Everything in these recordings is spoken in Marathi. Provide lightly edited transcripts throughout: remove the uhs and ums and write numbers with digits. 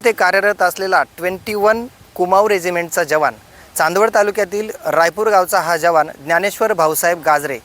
ते कार्यरत असलेला 21 कुमाऊ रेजिमेंटचा जवान, चांदवड तालुक्यातील रायपूर गावचा हा जवान ज्ञानेश्वर भाऊसाहेब गाजरे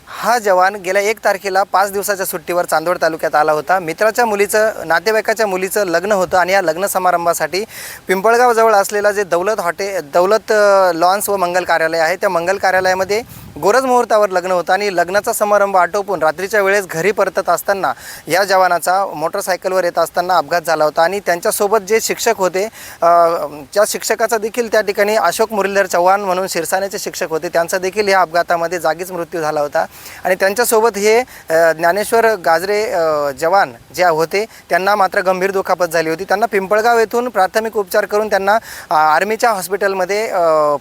हा जवान गेल्या 1 तारखेला 5 दिवसाच्या सुट्टीवर चांदवड तालुक्यात आला होता। मित्राच्या मुलीचं, नातेवाईकाच्या मुलीचं लग्न होतं आणि या लग्न समारंभासाठी पिंपळगावजवळ असलेला जे दौलत लॉन्स व मंगल कार्यालय आहे, त्या मंगल कार्यालयामध्ये गोरज मुहूर्तावर लग्न होतं आणि लग्नाचा समारंभ आटोपून रात्रीच्या वेळेस घरी परतत असताना या जवानाचा मोटरसायकलवर येत असताना अपघात झाला होता आणि त्यांच्यासोबत जे शिक्षक होते, त्या शिक्षकाचा देखील त्या ठिकाणी अशोक मुरलीधर चव्हाण म्हणून शिरसाण्याचे शिक्षक होते, त्यांचा देखील या अपघातामध्ये जागीच मृत्यू झाला होता। आणि त्यांच्यासोबत हे ज्ञानेश्वर गाजरे जवान जे होते त्यांना मात्र गंभीर दुखापत झाली होती। त्यांना पिंपळगाव येथून प्राथमिक उपचार करून त्यांना आर्मीच्या हॉस्पिटलमध्ये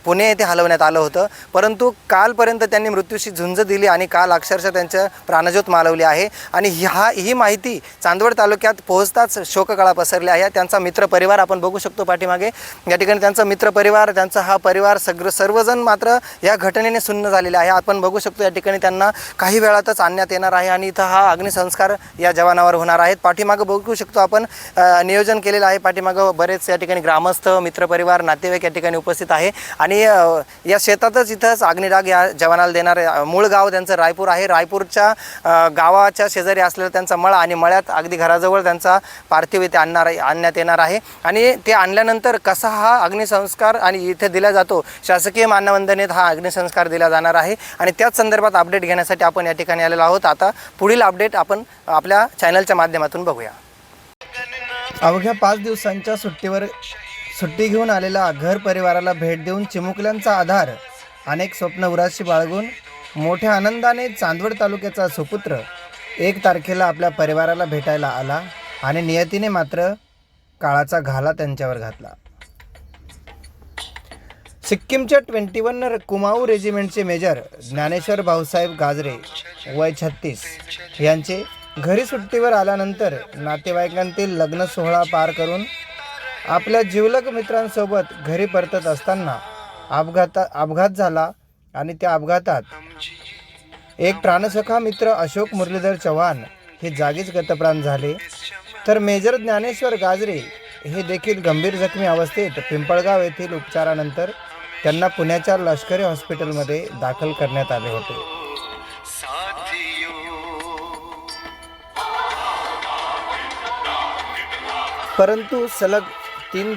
पुणे येथे हलवण्यात आलं होतं, परंतु कालपर्यंत त्यांनी मृत्यूशी झुंज दिली आणि काल अक्षरशः त्यांचं प्राणज्योत मालवली आहे। आणि ही माहिती चांदवड तालुक्यात पोहोचताच शोककळा पसरली आहे। त्यांचा मित्रपरिवार आपण बघू शकतो पाठीमागे, या ठिकाणी त्यांचा मित्रपरिवार, त्यांचा हा परिवार सर्वजण मात्र या घटनेने सुन्न झालेले आहे। आपण बघू शकतो या ठिकाणी त्यांना काही वेळातच आणण्यात येणार आहे आणि इथं हा अग्निसंस्कार या जवानावर होणार आहेत। पाठीमागं बघू शकतो आपण नियोजन केलेलं आहे, पाठीमागं बरेच या ठिकाणी ग्रामस्थ, मित्रपरिवार, नातेवाईक या ठिकाणी उपस्थित आहे आणि या शेतातच इथंच अग्निडाग या जवानाला देणार आहे। मूळ गाव त्यांचं रायपूर आहे। रायपूरच्या गावाच्या शेजारी असलेला त्यांचा मळा आणि मळ्यात अगदी घराजवळ त्यांचा पार्थिव इथे आणण्यात येणार आहे आणि ते आणल्यानंतर कसा हा अग्निसंस्कार आणि इथे दिला जातो, शासकीय मानवंदनेत हा अग्निसंस्कार दिला जाणार आहे आणि त्याच संदर्भात अपडेट घेण्यासाठी आपण या ठिकाणी आलेलो आहोत। आता पुढील अपडेट आपण आपल्या चॅनलच्या माध्यमातून बघूया। अवघ्या 5 दिवसांच्या सुट्टी घेऊन आलेला घर परिवाराला भेट देऊन चिमुकल्यांचा आधार, अनेक स्वप्न उराशी बाळगून मोठ्या आनंदाने चांदवड तालुक्याचा सुपुत्र 1 तारखेला आपल्या परिवाराला भेटायला आला आणि नियतीने मात्र काळाचा घाला त्यांच्यावर घातला। सिक्कीमच्या 21 कुमाऊ रेजिमेंटचे मेजर ज्ञानेश्वर भाऊसाहेब गाजरे वय 36 यांचे घरी सुट्टीवर आल्यानंतर नातेवाईकांतील लग्न सोहळा पार करून आपल्या जिवलग मित्रांसोबत घरी परतत असताना अपघात झाला आणि त्या अपघातात एक प्राणसखा मित्र अशोक मुरलीधर चव्हाण हे जागीच गतप्राण झाले, तर मेजर ज्ञानेश्वर गाजरे हे देखील गंभीर जखमी अवस्थेत पिंपळगाव येथील उपचारानंतर त्यांना पुण्याच्या लष्करी हॉस्पिटलमध्ये दाखल करण्यात आले होते। परंतु सलग 3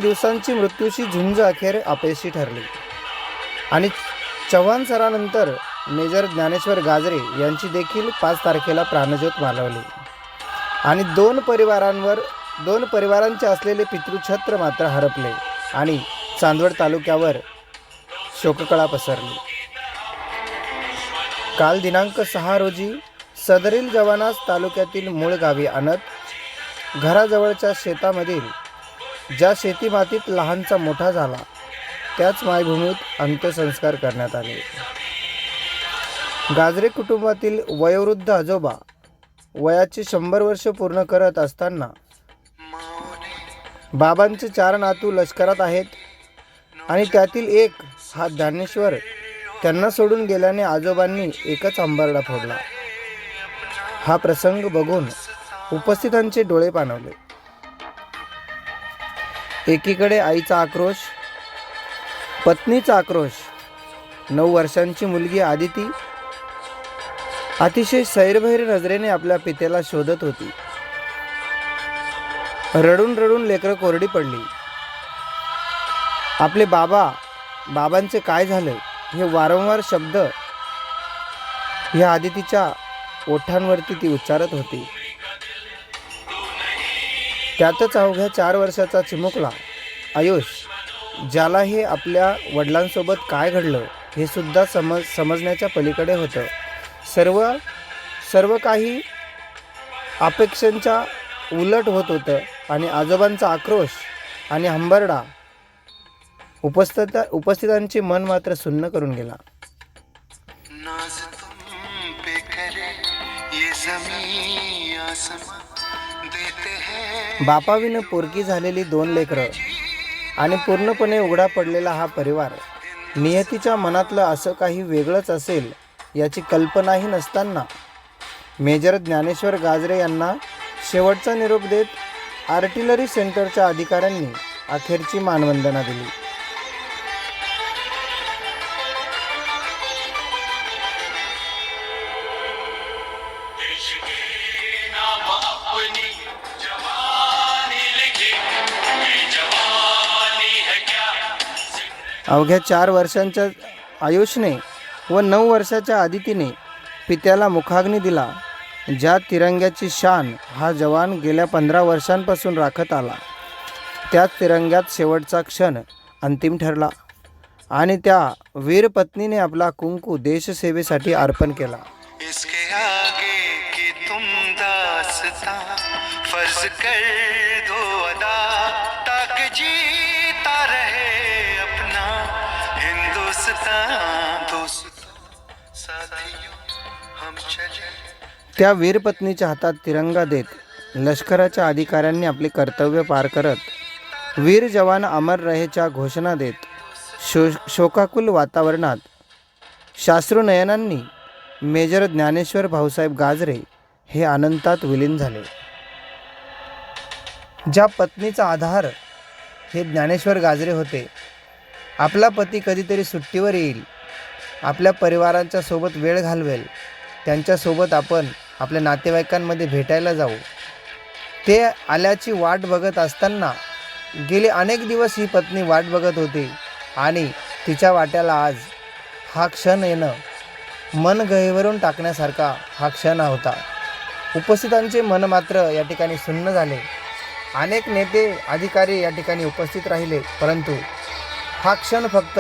दिवसांची मृत्यूशी झुंज अखेर अपयशी ठरली आणि चव्हाण सरानंतर मेजर ज्ञानेश्वर गाजरे यांची देखील 5 तारखेला प्राणज्योत मालवली आणि दोन परिवारांचे असलेले पितृछत्र मात्र हरपले आणि चांदवड तालुक्यावर शोककळा पसरली। काल दिनांक 6 रोजी सदरील जवानास तालुक्यातील मूळ गावी आणत घराजवळच्या शेतामधील ज्या शेतीमातीत लहानचा मोठा झाला त्याच मायभूमीत अंत्यसंस्कार करण्यात आले। गाजरे कुटुंबातील वयोवृद्ध आजोबा वयाची 100 वर्ष पूर्ण करत असताना बाबांचे 4 नातू लष्करात आहेत आणि त्यातील एक हा ज्ञानेश्वर त्यांना सोडून गेल्याने आजोबांनी एकच हंबरडा फोडला। हा प्रसंग बघून उपस्थितांचे डोळे पाणावले। एकीकडे आईचा आक्रोश, पत्नीचा आक्रोश, 9 वर्षांची मुलगी आदिती अतिशय सैरभैर नजरेने आपल्या पितेला शोधत होती। रडून रडून लेकरं कोरडी पडली। आपले बाबांचे काय झाले हे वारंवार शब्द ह्या आदितीच्या ओठांवरती ती उच्चारत होती। त्यातच अवघ्या 4 वर्षाचा चिमुकला आयुष, ज्याला हे आपल्या वडिलांसोबत काय घडलं हे सुद्धा समजण्याच्या पलीकडे होतं। सर्व काही अपेक्षांच्या उलट होत होतं आणि आजोबांचा आक्रोश आणि हंबरडा उपस्थितांचे मन मात्र सुन्न करून गेला। बापाविनं पोरकी झालेली 2 लेकरं आणि पूर्णपणे उघडा पडलेला हा परिवार, नियतीच्या मनातलं असं काही वेगळंच असेल याची कल्पनाही नसताना मेजर ज्ञानेश्वर गाजरे यांना शेवटचा निरोप देत आर्टिलरी सेंटरच्या अधिकाऱ्यांनी अखेरची मानवंदना दिली. अवघ्या 4 वर्षांच्या आयुषने व 9 वर्षाच्या आदितीने पित्याला मुखाग्नी दिला. ज्या तिरंग्याची शान हा जवान गेल्या 15 वर्षांपासून राखत आला, त्याच तिरंग्यात शेवटचा क्षण अंतिम ठरला आणि त्या वीर पत्नीने आपला कुंकू देशसेवेसाठी अर्पण केला. इसके आगे की तुम दास्तां फर्ज कर दो अदा ताकि जीता रहे अपना हिंदुस्तान. दोस्तों साथियों हम चले. त्या वीरपत्नीच्या हातात तिरंगा देत लष्कराच्या अधिकाऱ्यांनी आपले कर्तव्य पार करत वीर जवान अमर रहेच्या घोषणा देत शोकाकुल वातावरणात शाश्रुनयनांनी मेजर ज्ञानेश्वर भाऊसाहेब गाजरे हे अनंतात विलीन झाले. ज्या पत्नीचा आधार हे ज्ञानेश्वर गाजरे होते. आपला पती कधीतरी सुट्टीवर येईल, आपल्या परिवारांच्या सोबत वेळ घालवेल, त्यांच्यासोबत आपण आपल्या नातेवाईकांमध्ये भेटायला जाऊ, ते आल्याची वाट बघत असताना गेले अनेक दिवस ही पत्नी वाट बघत होती आणि तिच्या वाट्याला आज हा क्षण येणं मन गहिवरून टाकण्यासारखा हा क्षण होता. उपस्थितांचे मन मात्र या ठिकाणी सुन्न झाले. अनेक नेते अधिकारी या ठिकाणी उपस्थित राहिले, परंतु हा क्षण फक्त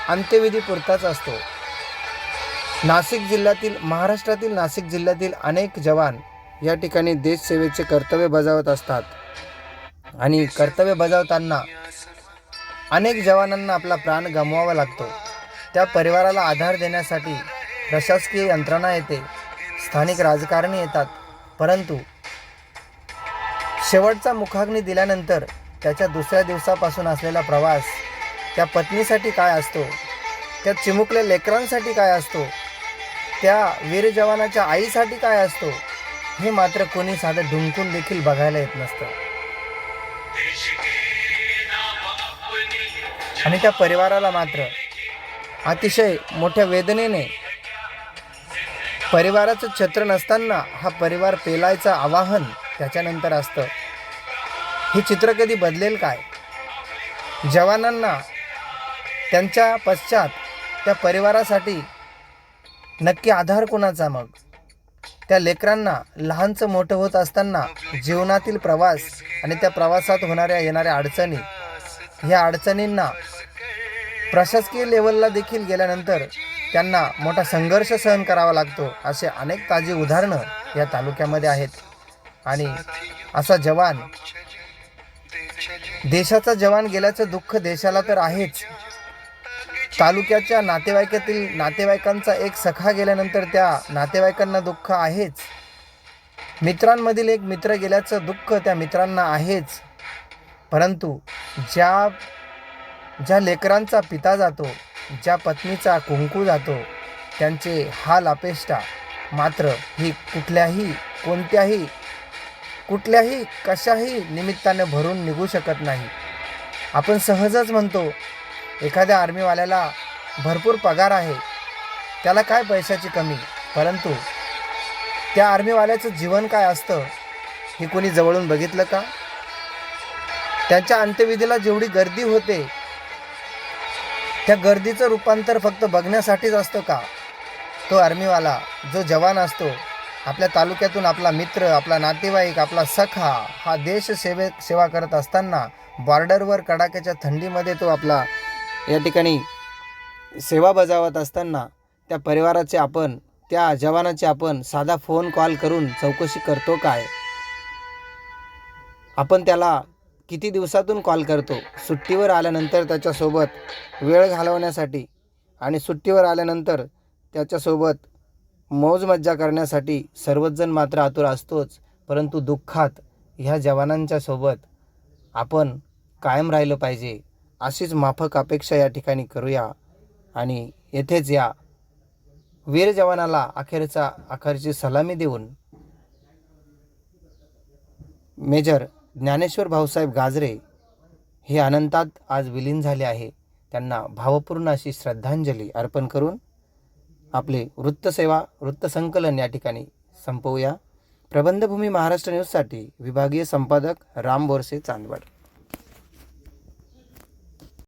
अंत्यविधीपुरताच असतो. नाशिक जिल्ह्यातील महाराष्ट्रातील नाशिक जिल्ह्यातील अनेक जवान या ठिकाणी देशसेवेचे कर्तव्य बजावत असतात आणि कर्तव्य बजावताना अनेक जवानांना आपला प्राण गमवावा लागतो. त्या परिवाराला आधार देण्यासाठी प्रशासकीय यंत्रणा येते, स्थानिक राजकारणी येतात, परंतु शेवटचा मुखाग्नी दिल्यानंतर त्याच्या दुसऱ्या दिवसापासून असलेला प्रवास त्या पत्नीसाठी काय असतो, त्या चिमुकल्या लेकरांसाठी काय असतो, त्या वीर जवानाच्या आईसाठी काय असतो, हे मात्र कोणी साधं ढुंकून देखील बघायला येत नसतं. आणि त्या परिवाराला मात्र अतिशय मोठ्या वेदनेने परिवाराचं छत्र नसताना हा परिवार पेलायचं आवाहन त्याच्यानंतर असतं. हे चित्र कधी बदलेल काय? जवानांना त्यांच्या पश्चात त्या परिवारासाठी नक्की आधार कोणाचा? मग त्या लेकरांना लहानचं मोठं होत असताना जीवनातील प्रवास आणि त्या प्रवासात येणाऱ्या अडचणी, ह्या अडचणींना प्रशासकीय लेवलला देखील गेल्यानंतर त्यांना मोठा संघर्ष सहन करावा लागतो. असे अनेक ताजी उदाहरणं या तालुक्यामध्ये आहेत. आणि असा जवान, देशाचा जवान गेल्याचं दुःख देशाला तर आहेच, तालुक्याच्या नातेवाईकांचा एक सखा गेल्यानंतर त्या नातेवाईकांना दुःख आहेच. मित्रांमधील एक मित्र गेल्याचं दुःख त्या मित्रांना आहेच. परंतु ज्या लेकरांचा पिता जातो, ज्या पत्नीचा कुंकू जातो, त्यांचे हाल अपेष्टा मात्र ही कुठल्याही कशाही निमित्ताने भरून निघू शकत नाही. आपण सहजच म्हणतो एखाद्या आर्मीवाल्याला भरपूर पगार आहे, त्याला काय पैशाची कमी, परंतु त्या आर्मीवाल्याचं जीवन काय असतं हे कोणी जवळून बघितलं का? त्यांच्या अंत्यविधीला जेवढी गर्दी होते, त्या गर्दीचं रूपांतर फक्त बघण्यासाठीच असतं का? तो आर्मीवाला, जो जवान असतो, आपल्या तालुक्यातून आपला मित्र, आपला नातेवाईक, आपला सखा हा सेवा करत असताना बॉर्डरवर कडाक्याच्या थंडीमध्ये तो आपला या ठिकाणी सेवा बजावत असताना त्या परिवाराचे आपण, त्या जवानाचे आपण साधा फोन कॉल करून चौकशी करतो काय? आपण त्याला किती दिवसातून कॉल करतो? सुट्टीवर आल्यानंतर त्याच्यासोबत वेळ घालवण्यासाठी आणि सुट्टीवर आल्यानंतर त्याच्यासोबत मौज मज्जा करण्यासाठी सर्वच जण मात्र आतुर असतोच. परंतु दुःखात ह्या जवानांच्या सोबत आपण कायम राहिलं पाहिजे, अशीच माफक अपेक्षा या ठिकाणी करूया. आणि येथेच या वीर जवानाला अखेरची सलामी देऊन मेजर ज्ञानेश्वर भाऊसाहेब गाजरे हे अनंतात आज विलीन झाले आहे. त्यांना भावपूर्ण अशी श्रद्धांजली अर्पण करून आपले वृत्तसंकलन या ठिकाणी संपवूया. प्रबंधभूमी महाराष्ट्र न्यूजसाठी विभागीय संपादक राम बोरसे, चांदवड.